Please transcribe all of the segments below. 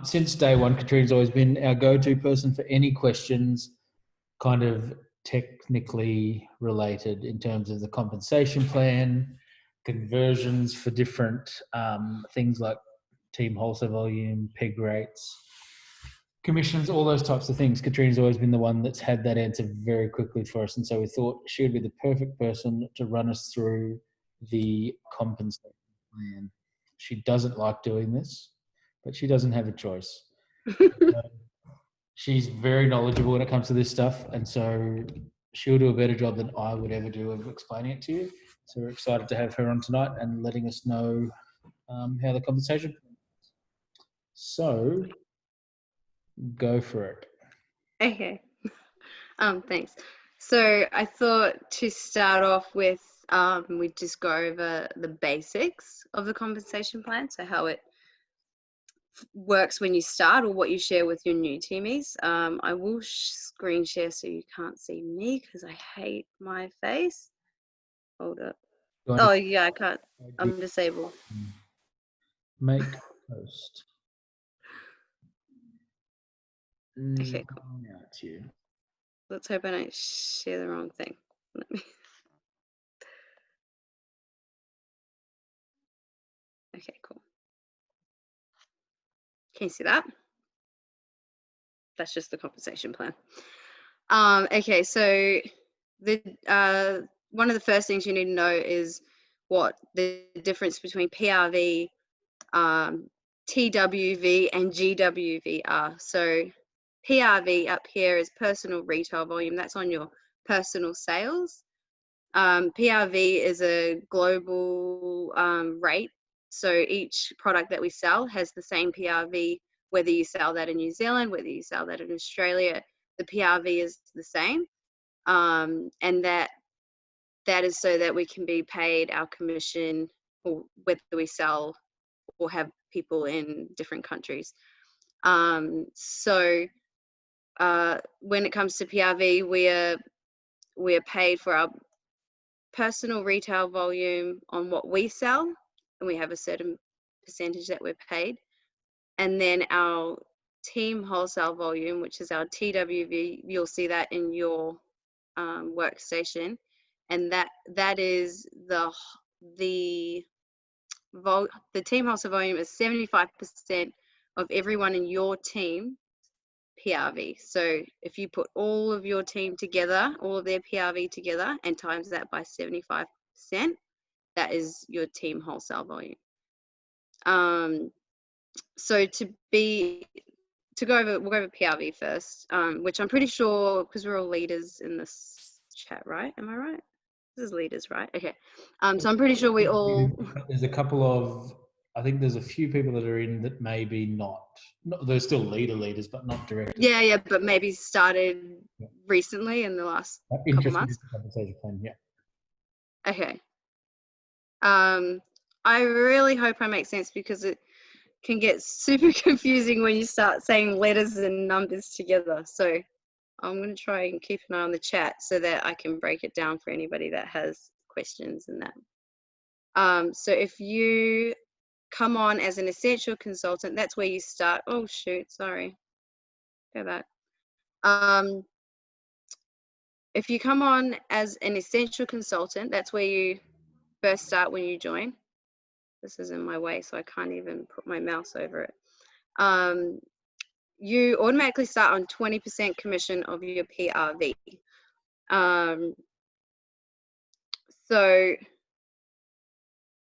Since day one, Katrina's always been our go-to person for any questions, kind of technically related in terms of the compensation plan, conversions for different things like team wholesale volume, peg rates, commissions, all those types of things. Katrina's always been the one that's had that answer very quickly for us. And so we thought she would be the perfect person to run us through the compensation plan. She doesn't like doing this, but she doesn't have a choice. She's very knowledgeable when it comes to this stuff. And so she'll do a better job than I would ever do of explaining it to you. So we're excited to have her on tonight and letting us know how the compensation. So go for it. Okay. Thanks. So I thought to start off with, we'd just go over the basics of the compensation plan. So how it works when you start, or what you share with your new teamies. I will screen share so you can't see me because I hate my face. Hold up. Oh yeah, I can't. I'm disabled. Make post. Okay, cool. Let's hope I don't share the wrong thing. Let me. Okay, cool. Can you see that? That's just the compensation plan. Okay, so the one of the first things you need to know is what the difference between PRV, TWV, and GWV are. So PRV up here is personal retail volume. That's on your personal sales. PRV is a global rate. So each product that we sell has the same PRV, whether you sell that in New Zealand, whether you sell that in Australia, the PRV is the same. And that is so that we can be paid our commission, or whether we sell or have people in different countries. So when it comes to PRV, we are paid for our personal retail volume on what we sell, and we have a certain percentage that we're paid. And then our team wholesale volume, which is our TWV, you'll see that in your workstation, and that is the team wholesale volume is 75% of everyone in your team PRV. So if you put all of your team together, all of their PRV together, and times that by 75%, that is your team wholesale volume. So we'll go over PRV first, which I'm pretty sure, because we're all leaders in this chat, right? Am I right? This is leaders, right? Okay. So I'm pretty sure we all. There's a couple of. I think there's a few people that are in that maybe not. They're still leaders, but not directors. Yeah, but maybe started recently in the last couple months. Compensation plan, yeah. Okay. I really hope I make sense, because it can get super confusing when you start saying letters and numbers together. So I'm going to try and keep an eye on the chat so that I can break it down for anybody that has questions and that. So if you come on as an essential consultant, that's where you start. Oh shoot, sorry. Go back. If you come on as an essential consultant, that's where you first start when you join. This is in my way, so I can't even put my mouse over it. You automatically start on 20% commission of your PRV. So I'm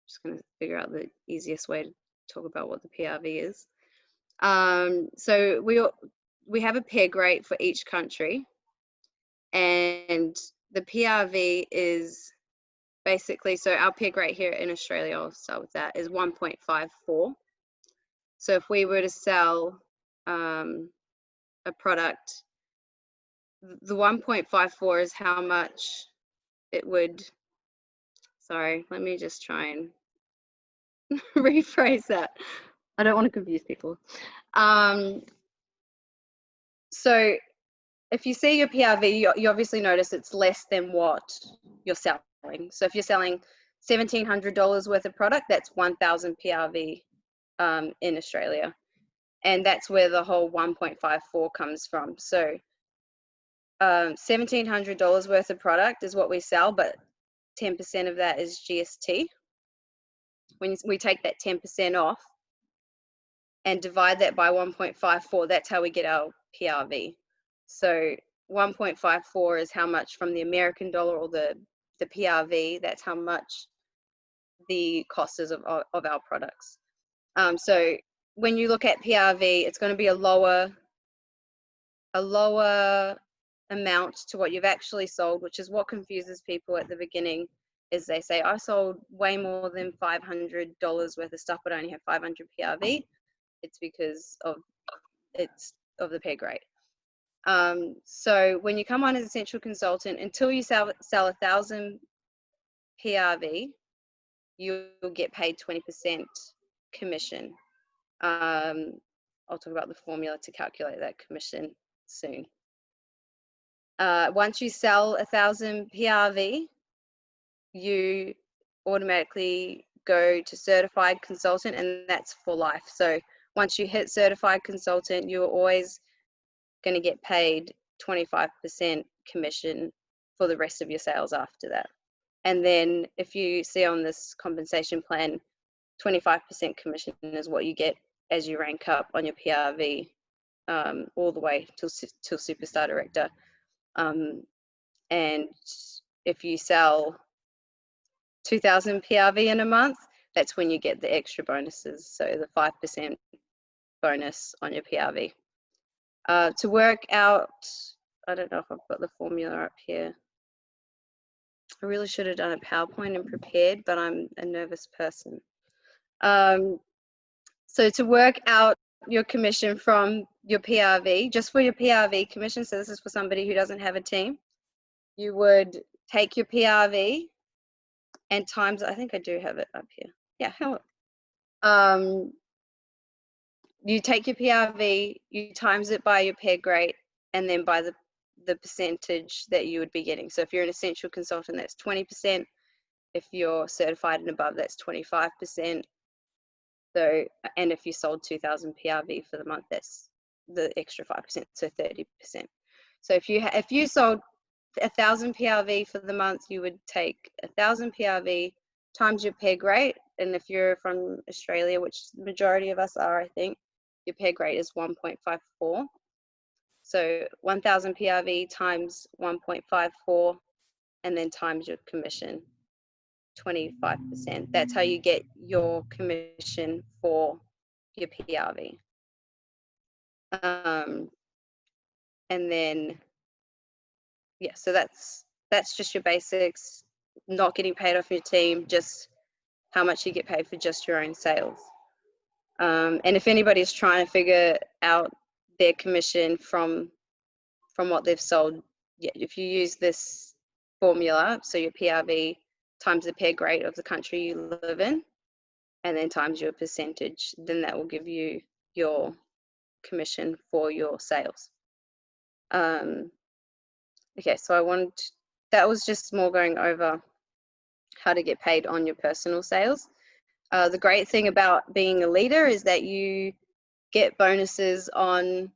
just going to figure out the easiest way to talk about what the PRV is. So we have a peg rate for each country, and the PRV is basically, so our peg rate here in Australia, I'll start with that, is 1.54. So if we were to sell a product, the 1.54 is how much it would, sorry, let me just try and rephrase that. I don't want to confuse people. So if you see your PRV, you obviously notice it's less than what you're selling. So if you're selling $1,700 worth of product, that's 1,000 PRV in Australia. And that's where the whole 1.54 comes from. So $1,700 worth of product is what we sell, but 10% of that is GST. When we take that 10% off and divide that by 1.54, that's how we get our PRV. So 1.54 is how much from the American dollar, or the PRV, that's how much the cost is of our products. So when you look at PRV, it's going to be a lower amount to what you've actually sold, which is what confuses people at the beginning. Is they say, I sold way more than $500 worth of stuff, but I only have 500 PRV. It's because of the peg rate. So when you come on as essential consultant, until you sell 1,000 PRV, you'll get paid 20% commission. I'll talk about the formula to calculate that commission soon. Once you sell 1,000 PRV, you automatically go to certified consultant, and that's for life. So once you hit certified consultant, you're always going to get paid 25% commission for the rest of your sales after that. And then if you see on this compensation plan, 25% commission is what you get as you rank up on your PRV, all the way till superstar director. And if you sell 2,000 PRV in a month, that's when you get the extra bonuses. So the 5% bonus on your PRV. To work out, I don't know if I've got the formula up here. I really should have done a PowerPoint and prepared, but I'm a nervous person. So to work out your commission from your PRV, just for your PRV commission, so this is for somebody who doesn't have a team, you would take your PRV and times, I think I do have it up here. Yeah, hello. You take your PRV, you times it by your peg rate, and then by the percentage that you would be getting. So if you're an essential consultant, that's 20%. If you're certified and above, that's 25%. So, and if you sold 2,000 PRV for the month, that's the extra 5%, so 30%. So if you sold 1,000 PRV for the month, you would take 1,000 PRV times your peg rate. And if you're from Australia, which the majority of us are, I think, your peg rate is 1.54. So 1,000 PRV times 1.54, and then times your commission, 25%. That's how you get your commission for your PRV. And then, yeah, so that's just your basics, not getting paid off your team, just how much you get paid for just your own sales. And if anybody's trying to figure out their commission from what they've sold, yeah, if you use this formula, so your PRV times the peg rate of the country you live in, and then times your percentage, then that will give you your commission for your sales. Okay, so that was just more going over how to get paid on your personal sales. The great thing about being a leader is that you get bonuses on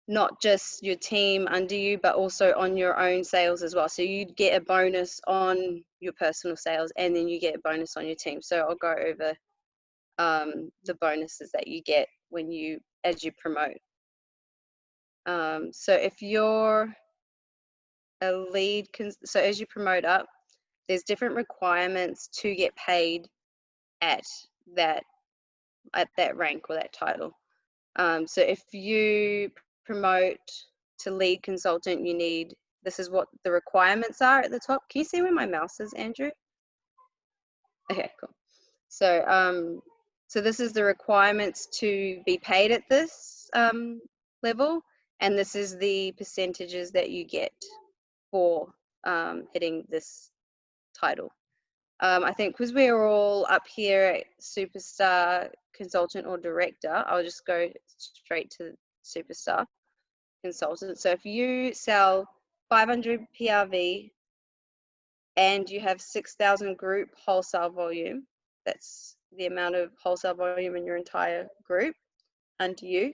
not just your team under you, but also on your own sales as well. So you get a bonus on your personal sales, and then you get a bonus on your team. So I'll go over the bonuses that you get as you promote. So if you're a lead, so as you promote up, there's different requirements to get paid at that rank or that title. So if you promote to lead consultant, this is what the requirements are at the top. Can you see where my mouse is, Andrew? Okay, cool. So so this is the requirements to be paid at this level, and this is the percentages that you get for hitting this title. I think because we're all up here at superstar consultant or director, I'll just go straight to superstar consultant. So if you sell 500 PRV and you have 6,000 group wholesale volume, that's the amount of wholesale volume in your entire group, under you,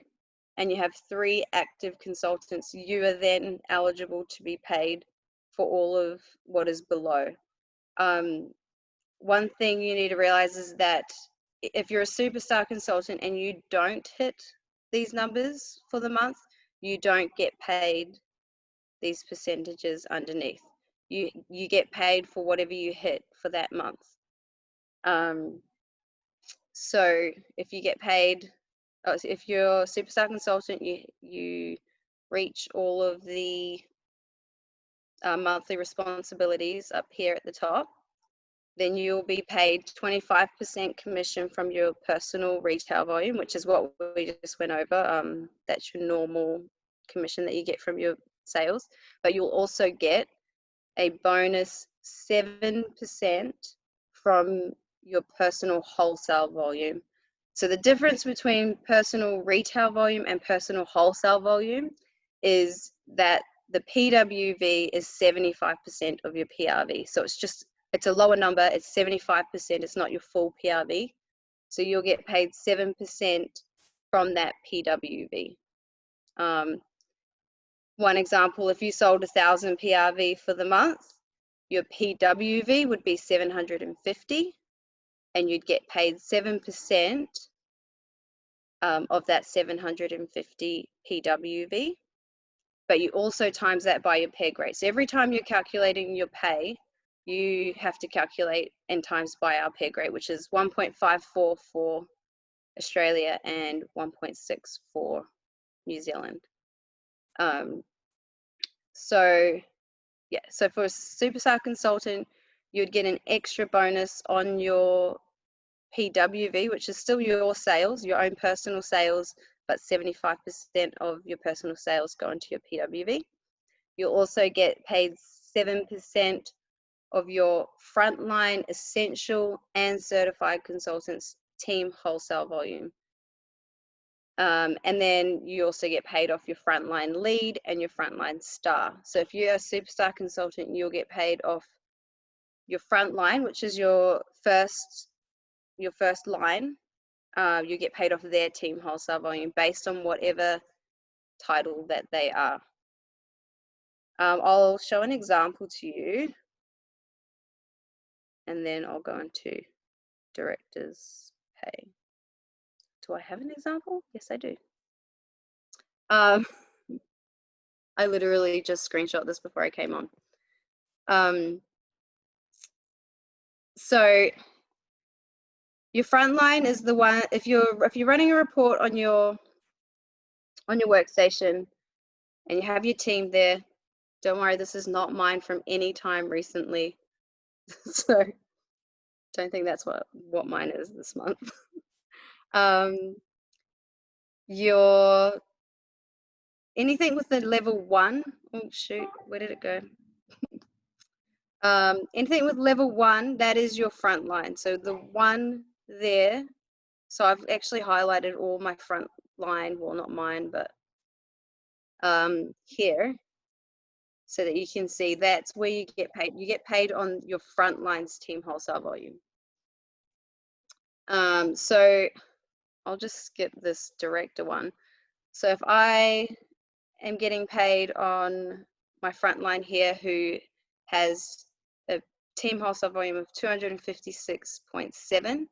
and you have 3 active consultants, you are then eligible to be paid for all of what is below. One thing you need to realize is that if you're a superstar consultant and you don't hit these numbers for the month, you don't get paid these percentages underneath. You get paid for whatever you hit for that month. So if you get paid, if you're a superstar consultant, you reach all of the monthly responsibilities up here at the top, then you'll be paid 25% commission from your personal retail volume, which is what we just went over. That's your normal commission that you get from your sales, but you'll also get a bonus 7% from your personal wholesale volume. So the difference between personal retail volume and personal wholesale volume is that the PWV is 75% of your PRV. So it's a lower number, it's 75%, it's not your full PRV. So you'll get paid 7% from that PWV. One example, if you sold 1,000 PRV for the month, your PWV would be 750, and you'd get paid 7% of that 750 PWV. But you also times that by your peg rate. So every time you're calculating your pay, you have to calculate and times by our peg rate, which is 1.54 for Australia and 1.6 for New Zealand. So for a superstar consultant, you'd get an extra bonus on your PWV, which is still your sales, your own personal sales, but 75% of your personal sales go into your PWV. You'll also get paid 7% of your frontline essential and certified consultants team wholesale volume. And then you also get paid off your frontline lead and your frontline star. So if you're a superstar consultant, you'll get paid off your frontline, which is your first line. You get paid off their team wholesale volume based on whatever title that they are. I'll show an example to you, and then I'll go into director's pay. Do I have an example? Yes, I do. I literally just screenshot this before I came on. So your frontline is the one, if you're running a report on your workstation and you have your team there, don't worry, this is not mine from any time recently. So don't think that's what mine is this month. Your anything with the level 1, oh shoot, where did it go? Anything with level 1, that is your front line. So the one there, so I've actually highlighted all my front line, well, not mine, but here, so that you can see that's where you get paid. You get paid on your front line's team wholesale volume. So I'll just skip this director one. So if I am getting paid on my front line here, who has a team wholesale volume of 256.7,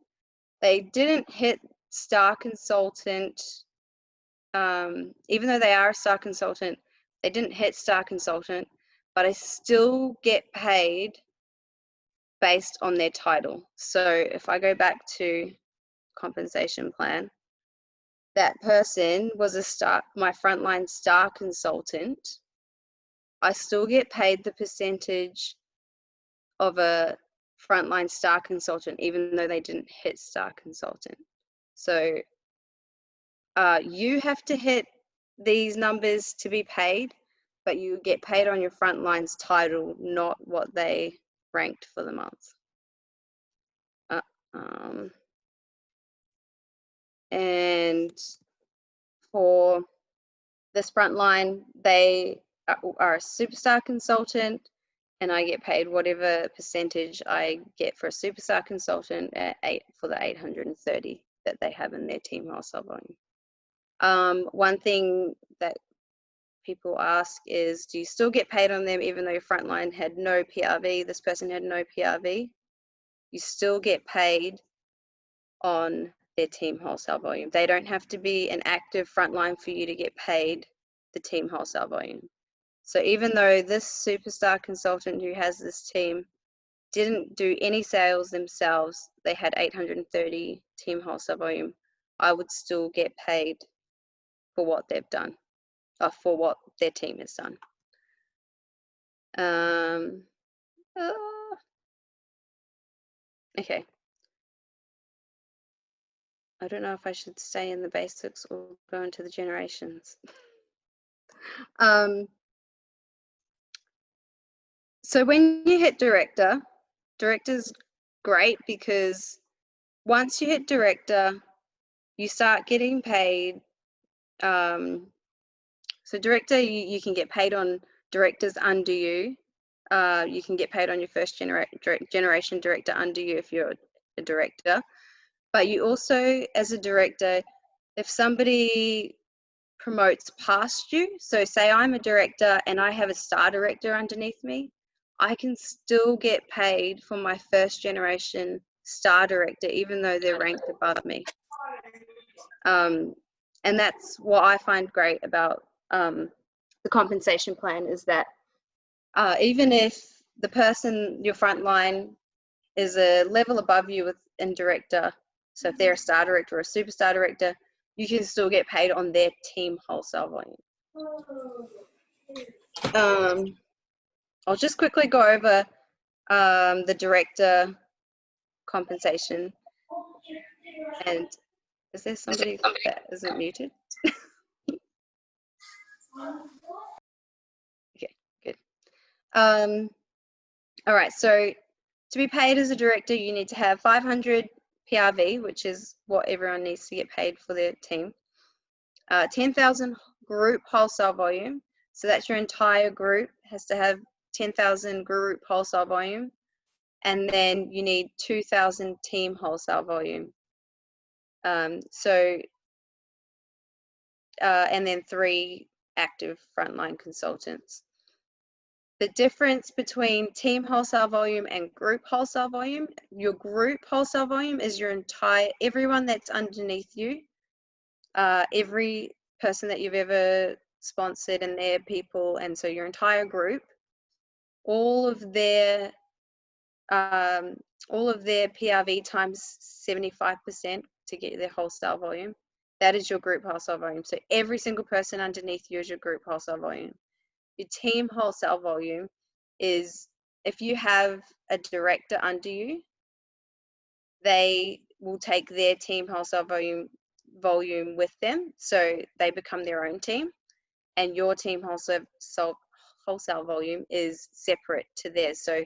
they didn't hit star consultant, even though they are a star consultant, they didn't hit star consultant, but I still get paid based on their title. So if I go back to compensation plan, that person was my frontline star consultant. I still get paid the percentage of a frontline star consultant, even though they didn't hit star consultant. So you have to hit these numbers to be paid, but you get paid on your frontline's title, not what they ranked for the month. And for this frontline, they are a superstar consultant, and I get paid whatever percentage I get for a superstar consultant for the 830 that they have in their team wholesale volume. One thing that people ask is, do you still get paid on them even though your frontline had no PRV? This person had no PRV. You still get paid on their team wholesale volume. They don't have to be an active frontline for you to get paid the team wholesale volume. So even though this superstar consultant who has this team didn't do any sales themselves, they had 830 team wholesale volume, I would still get paid for what they've done, or for what their team has done. Okay. I don't know if I should stay in the basics or go into the generations. So when you hit director, director's great because once you hit director, you start getting paid. So director, you can get paid on directors under you. You can get paid on your first generation director under you if you're a director. But you also, as a director, if somebody promotes past you, so say I'm a director and I have a star director underneath me, I can still get paid for my first generation star director even though they're ranked above me. And that's what I find great about the compensation plan, is that even if the person, your frontline, is a level above you in director, so if they're a star director or a superstar director, you can still get paid on their team wholesale volume. I'll just quickly go over the director compensation. And is there somebody that isn't muted? Okay, good. All right, so to be paid as a director, you need to have 500 PRV, which is what everyone needs to get paid for their team. 10,000 group wholesale volume, so that's your entire group has to have 10,000 group wholesale volume, and then you need 2,000 team wholesale volume. And then 3 active frontline consultants. The difference between team wholesale volume and group wholesale volume, your group wholesale volume is your entire, everyone that's underneath you, every person that you've ever sponsored and their people, and so your entire group, all of their PRV times 75% to get their wholesale volume. That is your group wholesale volume. So every single person underneath you is your group wholesale volume. Your team wholesale volume is if you have a director under you, they will take their team wholesale volume with them, so they become their own team, and your team wholesale volume is separate to theirs. So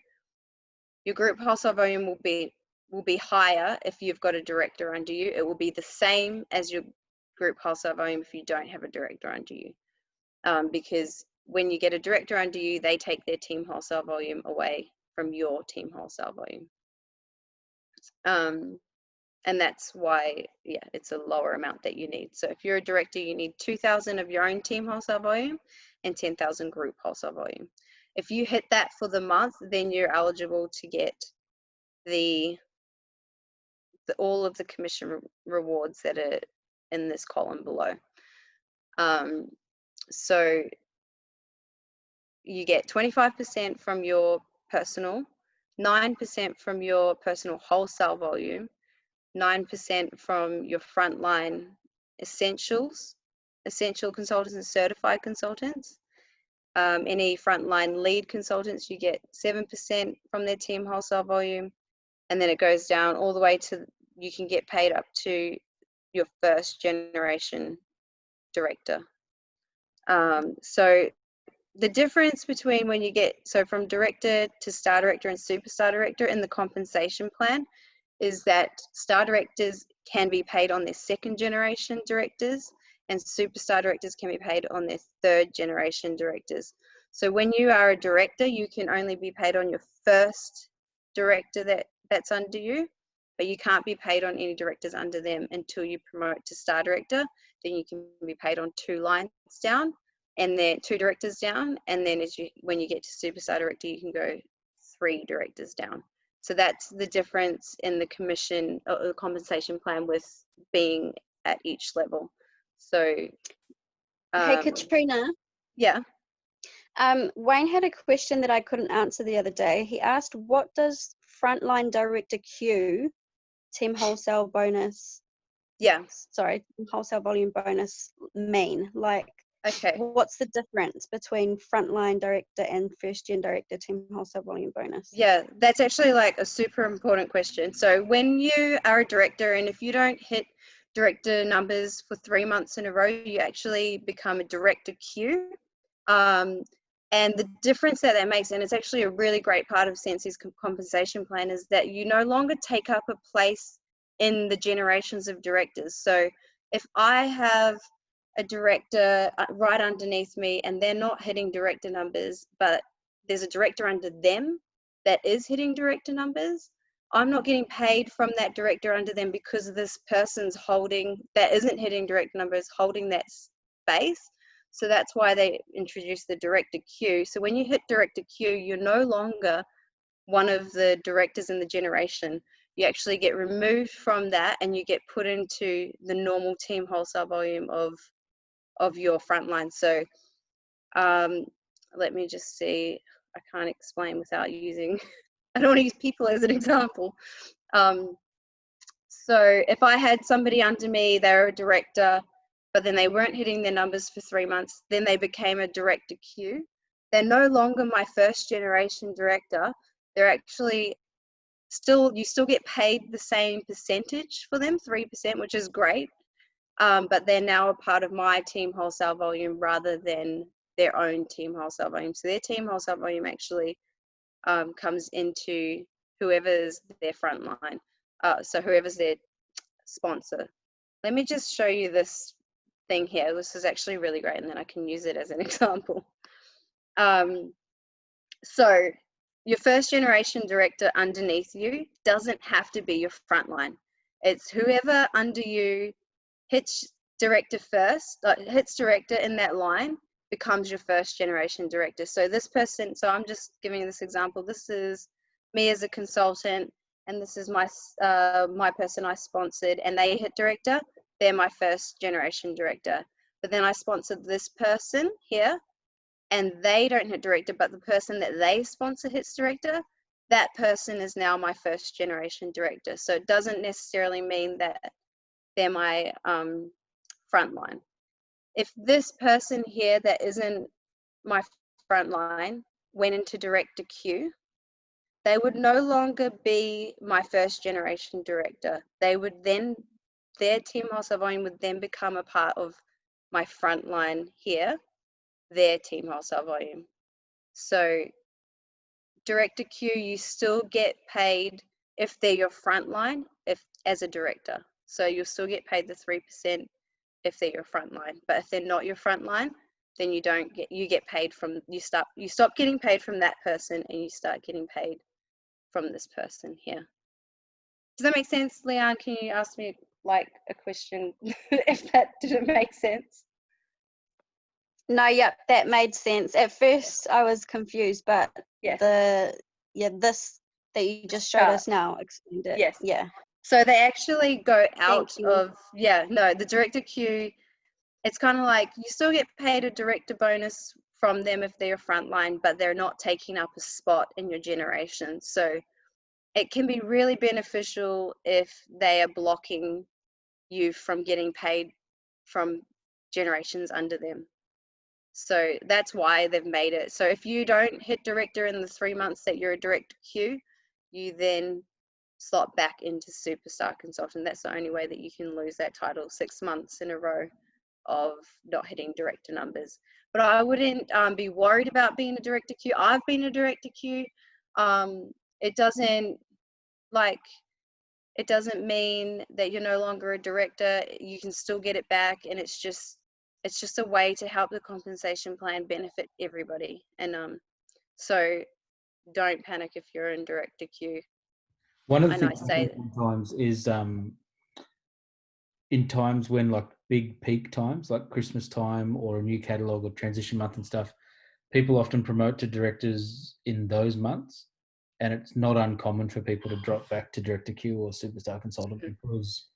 your group wholesale volume will be higher if you've got a director under you. It will be the same as your group wholesale volume if you don't have a director under you, because when you get a director under you, they take their team wholesale volume away from your team wholesale volume. And that's why, yeah, it's a lower amount that you need. So if you're a director, you need 2,000 of your own team wholesale volume and 10,000 group wholesale volume. If you hit that for the month, then you're eligible to get all of the commission rewards that are in this column below. So you get 25% from your personal, 9% from your personal wholesale volume, 9% from your frontline essential consultants and certified consultants. Any frontline lead consultants, you get 7% from their team wholesale volume, and then it goes down all the way to, you can get paid up to your first generation director. So the difference between when you get, so from director to star director and superstar director in the compensation plan, is that star directors can be paid on their second generation directors, and superstar directors can be paid on their third generation directors. So when you are a director, you can only be paid on your first director that's under you, but you can't be paid on any directors under them until you promote to star director. Then you can be paid on 2 lines down, and then 2 directors down, and then when you get to superstar director, you can go 3 directors down. So that's the difference in the commission or the compensation plan with being at each level. So Hey Katrina. Yeah. Wayne had a question that I couldn't answer the other day. He asked, what does frontline director Q team wholesale bonus, wholesale volume bonus mean? Like, okay, what's the difference between frontline director and first gen director team wholesale volume bonus? Yeah, that's actually like a super important question. So when you are a director, and if you don't hit director numbers for 3 months in a row, you actually become a director Q. And the difference that makes, and it's actually a really great part of Sensi's compensation plan, is that you no longer take up a place in the generations of directors. So if I have a director right underneath me and they're not hitting director numbers, but there's a director under them that is hitting director numbers, I'm not getting paid from that director under them because this person's that isn't hitting director numbers, holding that space. So that's why they introduced the director Q. So when you hit director Q, you're no longer one of the directors in the generation. You actually get removed from that and you get put into the normal team wholesale volume of your frontline. So let me just see. I can't explain without using, I don't want to use people as an example. So if I had somebody under me, they're a director, but then they weren't hitting their numbers for 3 months, then they became a director Q. They're no longer my first generation director. They're actually you still get paid the same percentage for them, 3%, which is great. But they're now a part of my team wholesale volume rather than their own team wholesale volume. So their team wholesale volume actually comes into whoever's their frontline. So whoever's their sponsor. Let me just show you this thing here. This is actually really great, and then I can use it as an example. So your first generation director underneath you doesn't have to be your frontline. It's whoever under you hits director first, hits director in that line, becomes your first generation director. So this person, so I'm just giving this example. This is me as a consultant, and this is my person I sponsored, and they hit director. They're my first generation director. But then I sponsored this person here, and they don't hit director, but the person that they sponsor hits director. That person is now my first generation director. So it doesn't necessarily mean that they're my frontline. If this person here that isn't my frontline went into director Q, they would no longer be my first generation director. They would then, their team wholesale volume would then become a part of my frontline here, their team wholesale volume. So director Q, you still get paid if they're your frontline, as a director. So you'll still get paid the 3% if they're your frontline. But if they're not your frontline, then you get paid from, you stop getting paid from that person and you start getting paid from this person here. Does that make sense, Leanne? Can you ask me like a question if that didn't make sense? No, yep, that made sense. At first I was confused, but yes. This that you just showed us now explained it. Yes. Yeah. So they actually go out of, the director Q, it's kind of like you still get paid a director bonus from them if they're frontline, but they're not taking up a spot in your generation. So it can be really beneficial if they are blocking you from getting paid from generations under them. So that's why they've made it. So if you don't hit director in the 3 months that you're a director Q, you then slot back into superstar consultant. That's the only way that you can lose that title, 6 months in a row of not hitting director numbers. But I wouldn't be worried about being a director Q. I've been a director Q. It doesn't mean that you're no longer a director. You can still get it back, and it's just a way to help the compensation plan benefit everybody. And so don't panic if you're in director Q. One of the I know I things I say think sometimes is in times when like big peak times, like Christmas time or a new catalog or transition month and stuff, people often promote to directors in those months, and it's not uncommon for people to drop back to director Q or superstar consultant because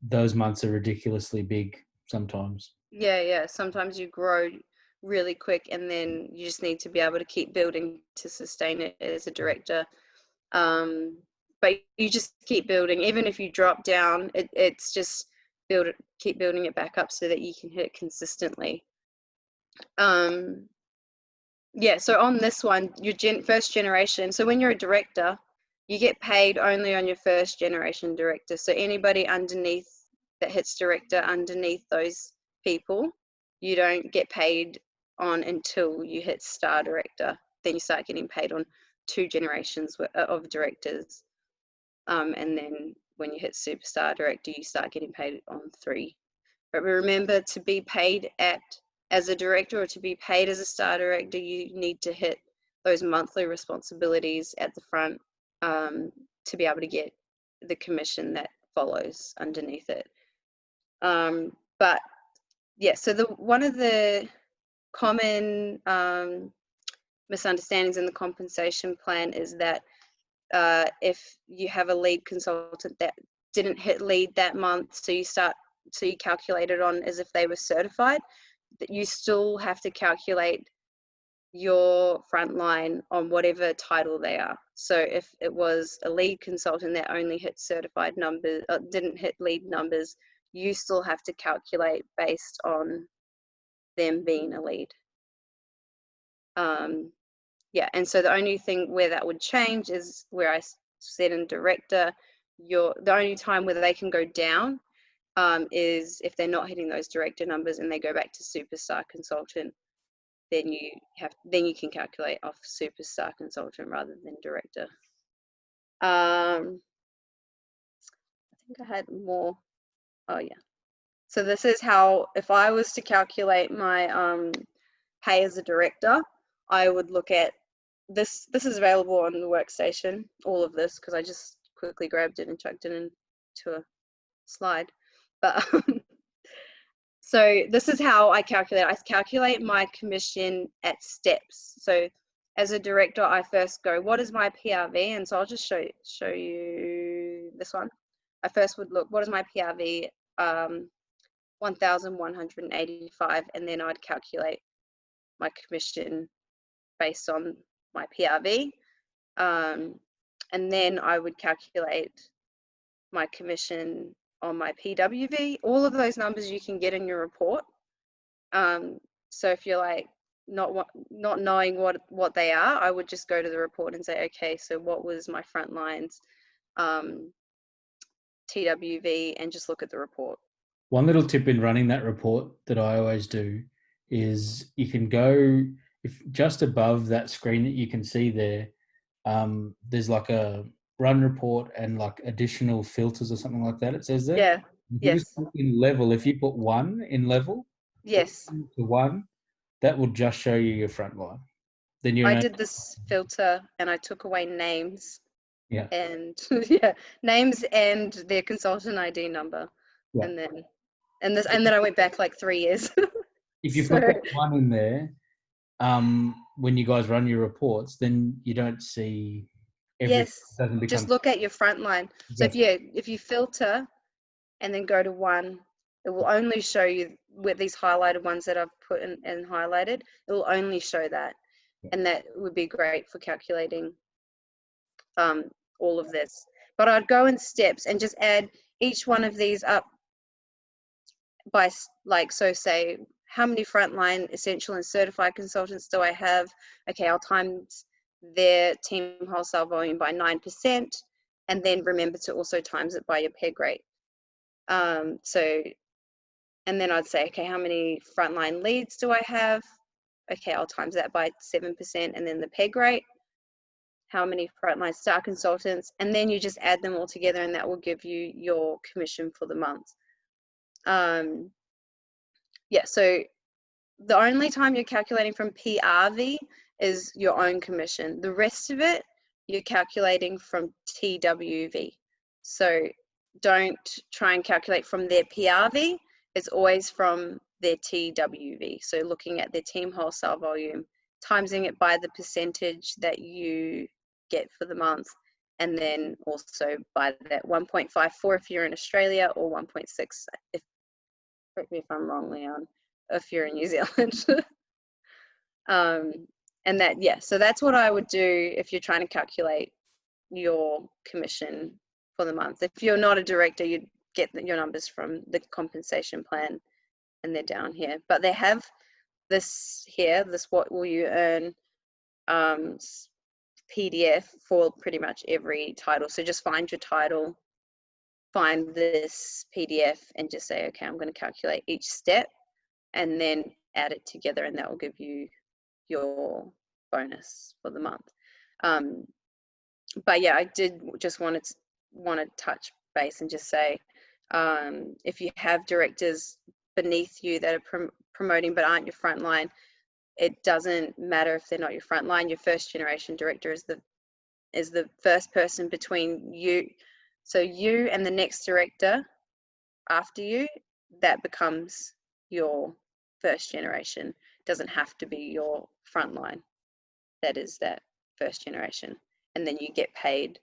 those months are ridiculously big sometimes. yeah, sometimes you grow really quick and then you just need to be able to keep building to sustain it as a director. But you just keep building, even if you drop down, it's just keep building it back up so that you can hit it consistently. Yeah, so on this one, your first generation, so when you're a director, you get paid only on your first generation director. So anybody underneath that hits director underneath those people, you don't get paid on until you hit star director. Then you start getting paid on 2 generations of directors. And then when you hit superstar director, you start getting paid on 3. But remember, to be paid as a director or to be paid as a star director, you need to hit those monthly responsibilities at the front to be able to get the commission that follows underneath it. But yeah, so one of the common misunderstandings in the compensation plan is that if you have a lead consultant that didn't hit lead that month, so you calculate it on as if they were certified, that you still have to calculate your frontline on whatever title they are. So if it was a lead consultant that only hit certified numbers, didn't hit lead numbers, you still have to calculate based on them being a lead. Yeah, and so the only thing where that would change is where I said in director, the only time where they can go down is if they're not hitting those director numbers and they go back to superstar consultant. Then you can calculate off superstar consultant rather than director. I think I had more. Oh yeah. So this is how, if I was to calculate my pay as a director, I would look at this. This is available on the workstation, all of this, because I just quickly grabbed it and chucked it into a slide. But so this is how I calculate. I calculate my commission at steps. So as a director, I first go, what is my PRV? And so I'll just show you this one. I first would look, what is my PRV? 1,185, and then I'd calculate my commission based on my PRV. And then I would calculate my commission on my PWV. All of those numbers you can get in your report. So if you're like not knowing what they are, I would just go to the report and say, okay, so what was my front lines TWV, and just look at the report. One little tip in running that report that I always do is you can go, if just above that screen that you can see there, there's like a run report and like additional filters or something like that. It says there. Yeah. If you Yes. just put in level, if you put 1 in level, Yes. to 1, that will just show you your front line. Then you I know. did this filter and I took away names. Yeah. And yeah, names and their consultant ID number. Yeah. And then I went back like 3 years. If you put that 1 in there, when you guys run your reports, then you don't see everything. Yes, Doesn't become. just look at your front line. So if you filter and then go to 1, it will only show you with these highlighted ones that I've put in and highlighted. It will only show that, and that would be great for calculating all of this. But I'd go in steps and just add each one of these up by, like, so say, how many frontline essential and certified consultants do I have? Okay, I'll times their team wholesale volume by 9%, and then remember to also times it by your peg rate. So, and then I'd say, okay, how many frontline leads do I have? Okay, I'll times that by 7%, and then the peg rate. How many frontline star consultants? And then you just add them all together, and that will give you your commission for the month. Yeah, so the only time you're calculating from PRV is your own commission. The rest of it, you're calculating from TWV. So don't try and calculate from their PRV. It's always from their TWV. So looking at their team wholesale volume, timesing it by the percentage that you get for the month, and then also by that 1.54 if you're in Australia, or 1.6 if, correct me if I'm wrong, Leon, if you're in New Zealand. And that, yeah, so that's what I would do if you're trying to calculate your commission for the month. If you're not a director, you'd get your numbers from the compensation plan, and they're down here. But they have this here, this what will you earn PDF for pretty much every title. So just find your title, find this PDF, and just say, okay, I'm going to calculate each step, and then add it together, and that will give you your bonus for the month. But yeah, I did just want to touch base and just say, if you have directors beneath you that are promoting but aren't your frontline, it doesn't matter if they're not your frontline. Your first generation director is the first person between you. So you and the next director after you, that becomes your first generation. It doesn't have to be your frontline. That is that first generation. And then you get paid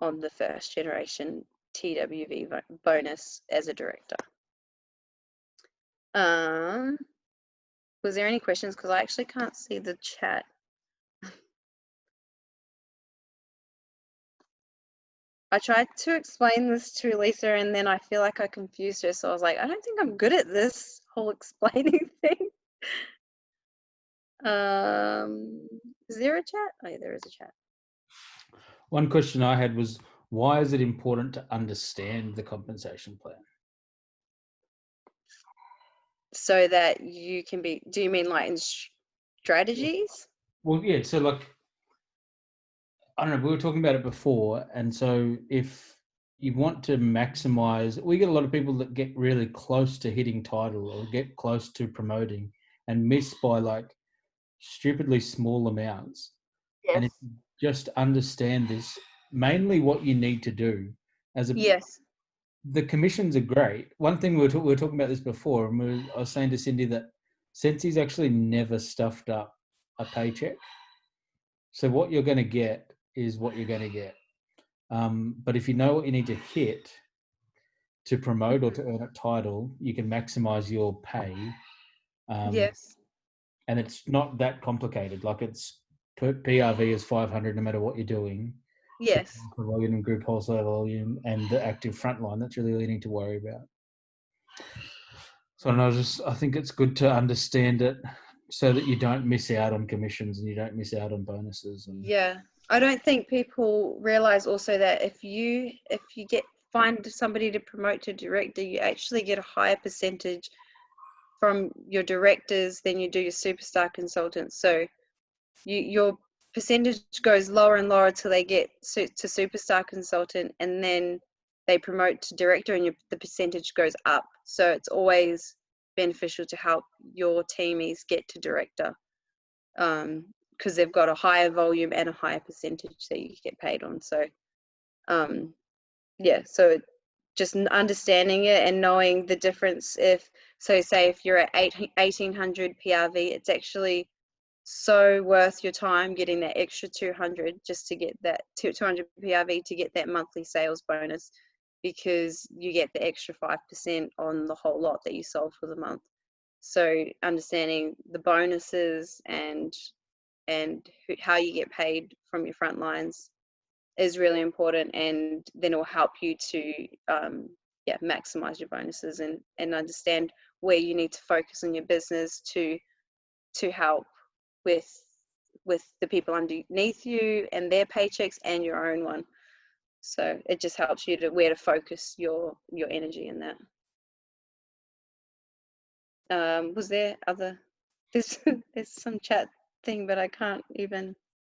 on the first generation TWV bonus as a director. Was there any questions? Because I actually can't see the chat. I tried to explain this to Lisa, and then I feel like I confused her. So I was like, I don't think I'm good at this whole explaining thing. Is there a chat? Oh, yeah, there is a chat. One question I had was, why is it important to understand the compensation plan? So that you can be, do you mean like in strategies? Well, yeah, so like, I don't know, we were talking about it before. And so if you want to maximize, we get a lot of people that get really close to hitting title or get close to promoting and miss by like stupidly small amounts. Yes. And if you just understand this, mainly what you need to do as a, Yes. the commissions are great. One thing we were talking about this before, and I was saying to Cindy that Sensi's actually never stuffed up a paycheck. So what you're going to get is what you're going to get. But if you know what you need to hit to promote or to earn a title, you can maximize your pay. Yes. And it's not that complicated. Like it's PRV is 500 no matter what you're doing. Yes. Volume and group wholesale volume and the active frontline. That's really all you need to worry about. So I think it's good to understand it so that you don't miss out on commissions and you don't miss out on bonuses. And yeah, I don't think people realize also that if you find somebody to promote to director, you actually get a higher percentage from your directors than you do your superstar consultants. So your percentage goes lower and lower till they get to superstar consultant, and then they promote to director, and the percentage goes up. So it's always beneficial to help your teamies get to director, because they've got a higher volume and a higher percentage that you get paid on. So yeah, so just understanding it and knowing the difference. Say if you're at 1800 PRV, it's actually so worth your time getting that extra 200 just to get that 200 PRV to get that monthly sales bonus, because you get the extra 5% on the whole lot that you sold for the month. So understanding the bonuses and how you get paid from your front lines is really important, and then it will help you to maximize your bonuses and understand where you need to focus on your business to help with the people underneath you and their paychecks and your own one. So it just helps you to where to focus your energy in that. Was there other, there's some chat thing, but I can't even.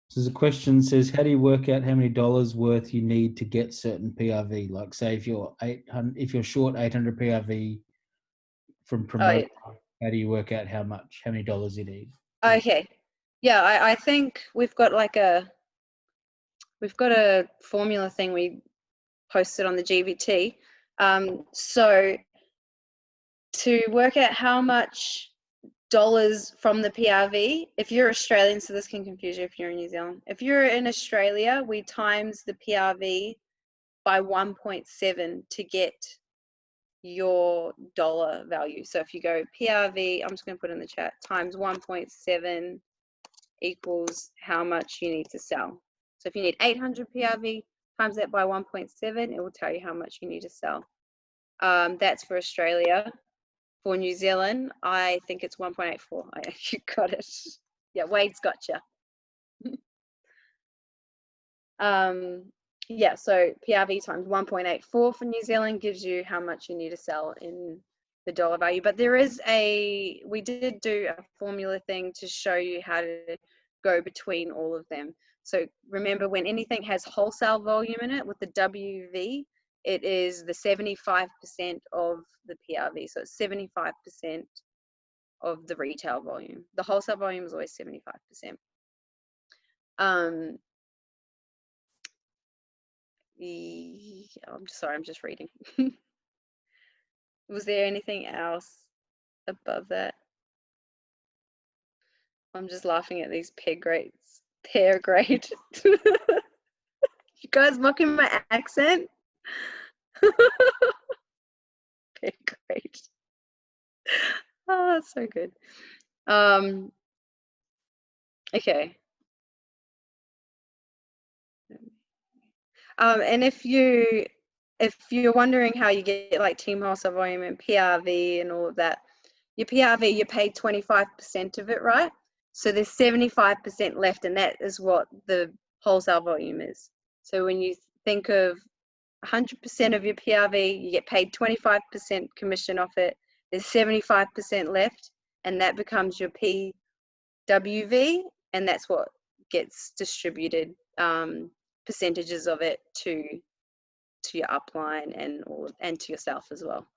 so there's a question says, how do you work out how many dollars worth you need to get certain PRV? Like say if you're short 800 PRV from promote, how do you work out how many dollars you need? Okay. Yeah, I think we've got like a we've got a formula thing we posted on the GVT. So to work out how much dollars from the PRV, if you're Australian, so this can confuse you if you're in New Zealand. If you're in Australia, we times the PRV by 1.7 to get your dollar value. So if you go PRV, I'm just going to put in the chat, times 1.7 equals how much you need to sell. So if you need 800 PRV, times that by 1.7, it will tell you how much you need to sell. That's for Australia. For New Zealand, I think it's 1.84. You got it. Yeah, Wade's got you. Yeah, so PRV times 1.84 for New Zealand gives you how much you need to sell in the dollar value. But there is we did do a formula thing to show you how to go between all of them. So remember, when anything has wholesale volume in it with the WV, it is the 75% of the PRV. So it's 75% of the retail volume. The wholesale volume is always 75%. I'm sorry, I'm just reading. Was there anything else above that? I'm just laughing at these pair grades. Pair grade. You guys mocking my accent? Pair grade. Oh, that's so good. Okay. And if you're wondering how you get like team wholesale volume and PRV and all of that, your PRV, you pay 25% of it, right? So there's 75% left, and that is what the wholesale volume is. So when you think of 100% of your PRV, you get paid 25% commission off it. There's 75% left, and that becomes your PWV, and that's what gets distributed, percentages of it to your upline and to yourself as well.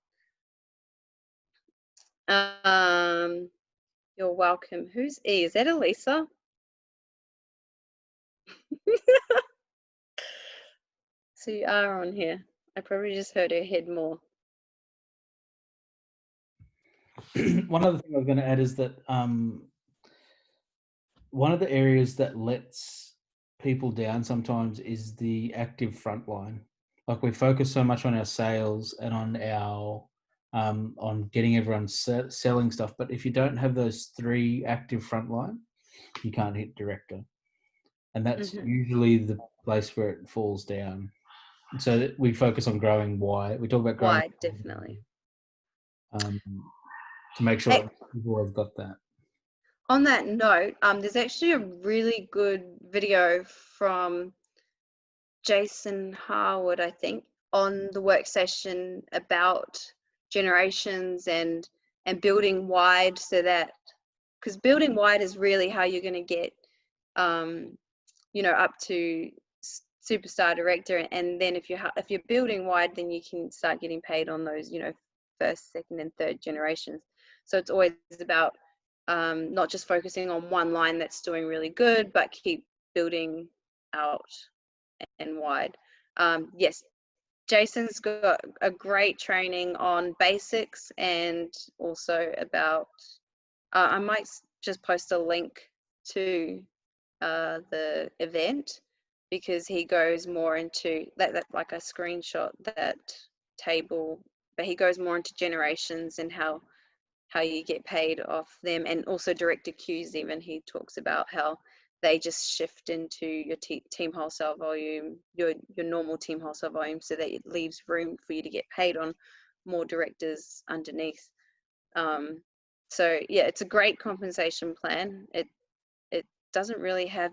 You're welcome. Who's E? Is that Elisa? So you are on here. I probably just heard her head more. One other thing I was going to add is that one of the areas that lets people down sometimes is the active front line. Like, we focus so much on our sales and on our on getting everyone selling stuff, but if you don't have those 3 active front line, you can't hit director, and that's usually the place where it falls down. So we focus on growing wide. We talk about growing Wide, definitely. To make sure people have got that. On that note, there's actually a really good video from Jason Harwood, I think, on the workstation about generations and building wide, so that, because building wide is really how you're going to get up to superstar director, and then if you're building wide, then you can start getting paid on those first, second and third generations. So it's always about not just focusing on one line that's doing really good, but keep building out and wide. Yes, Jason's got a great training on basics, and also about I might just post a link to the event, because he goes more into that like a screenshot that table, but he goes more into generations and how you get paid off them, and also director queues. Even he talks about how they just shift into your team wholesale volume, your normal team wholesale volume, so that it leaves room for you to get paid on more directors underneath. So yeah, it's a great compensation plan. It doesn't really have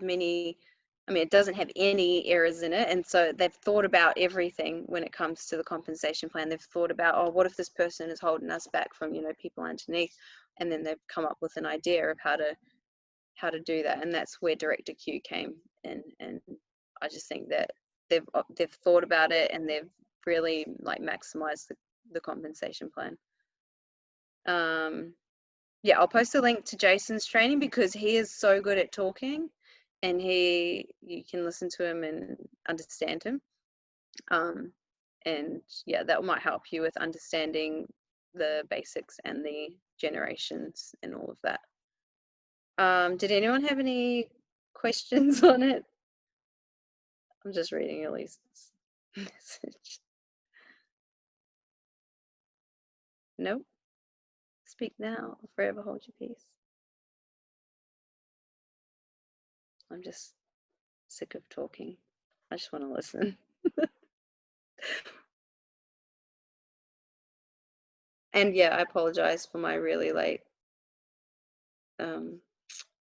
it doesn't have any errors in it, and so they've thought about everything when it comes to the compensation plan. They've thought about, oh, what if this person is holding us back from people underneath, and then they've come up with an idea of how to do that, and that's where director Q came in. And I just think that they've thought about it, and they've really maximized the compensation plan. Yeah, I'll post a link to Jason's training, because he is so good at talking, and you can listen to him and understand him. And yeah, that might help you with understanding the basics and the generations and all of that. Did anyone have any questions on it? I'm just reading Elise's message. Nope. Speak now or forever hold your peace. I'm just sick of talking. I just want to listen. And yeah, I apologize for my really late,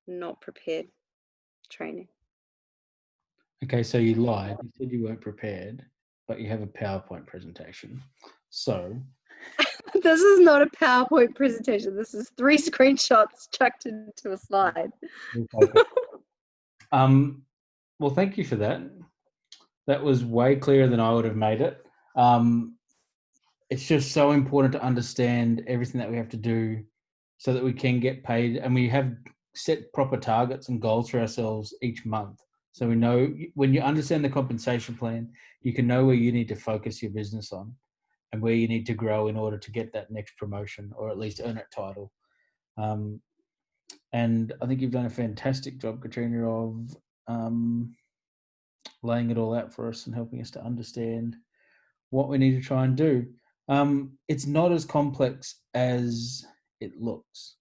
not prepared training. Okay, so you lied. You said you weren't prepared, but you have a PowerPoint presentation. So This is not a PowerPoint presentation. This is 3 screenshots chucked into a slide. well, thank you for that. That was way clearer than I would have made it. It's just so important to understand everything that we have to do so that we can get paid, and we have set proper targets and goals for ourselves each month. So we know when you understand the compensation plan, you can know where you need to focus your business on and where you need to grow in order to get that next promotion or at least earn that title. And I think you've done a fantastic job, Katrina, of laying it all out for us and helping us to understand what we need to try and do. It's not as complex as it looks.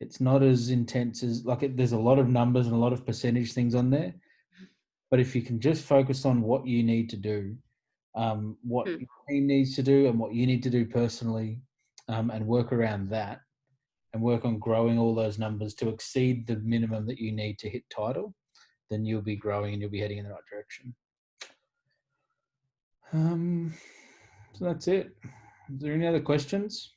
It's not as intense as there's a lot of numbers and a lot of percentage things on there. But if you can just focus on what you need to do, what your team needs to do and what you need to do personally, and work around that and work on growing all those numbers to exceed the minimum that you need to hit title, then you'll be growing and you'll be heading in the right direction. So that's it. Is there any other questions?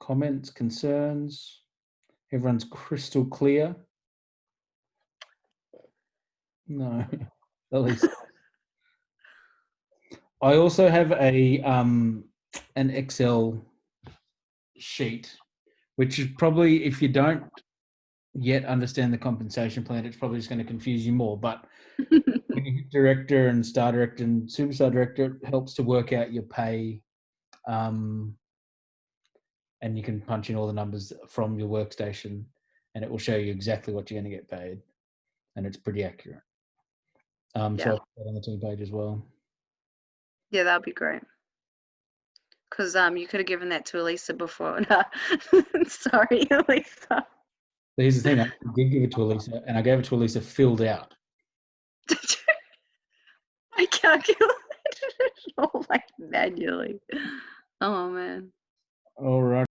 Comments, concerns? Everyone's crystal clear? No, at least. I also have an Excel sheet, which is probably, if you don't yet understand the compensation plan, it's probably just going to confuse you more. But when you hit director and star director and superstar director, it helps to work out your pay, and you can punch in all the numbers from your workstation, and it will show you exactly what you're going to get paid, and it's pretty accurate. So I'll put that on the team page as well. Yeah, that'd be great. Because you could have given that to Elisa before. No. Sorry, Elisa. But here's the thing, I did give it to Elisa, and I gave it to Elisa filled out. I calculated it all manually. Oh man. All right.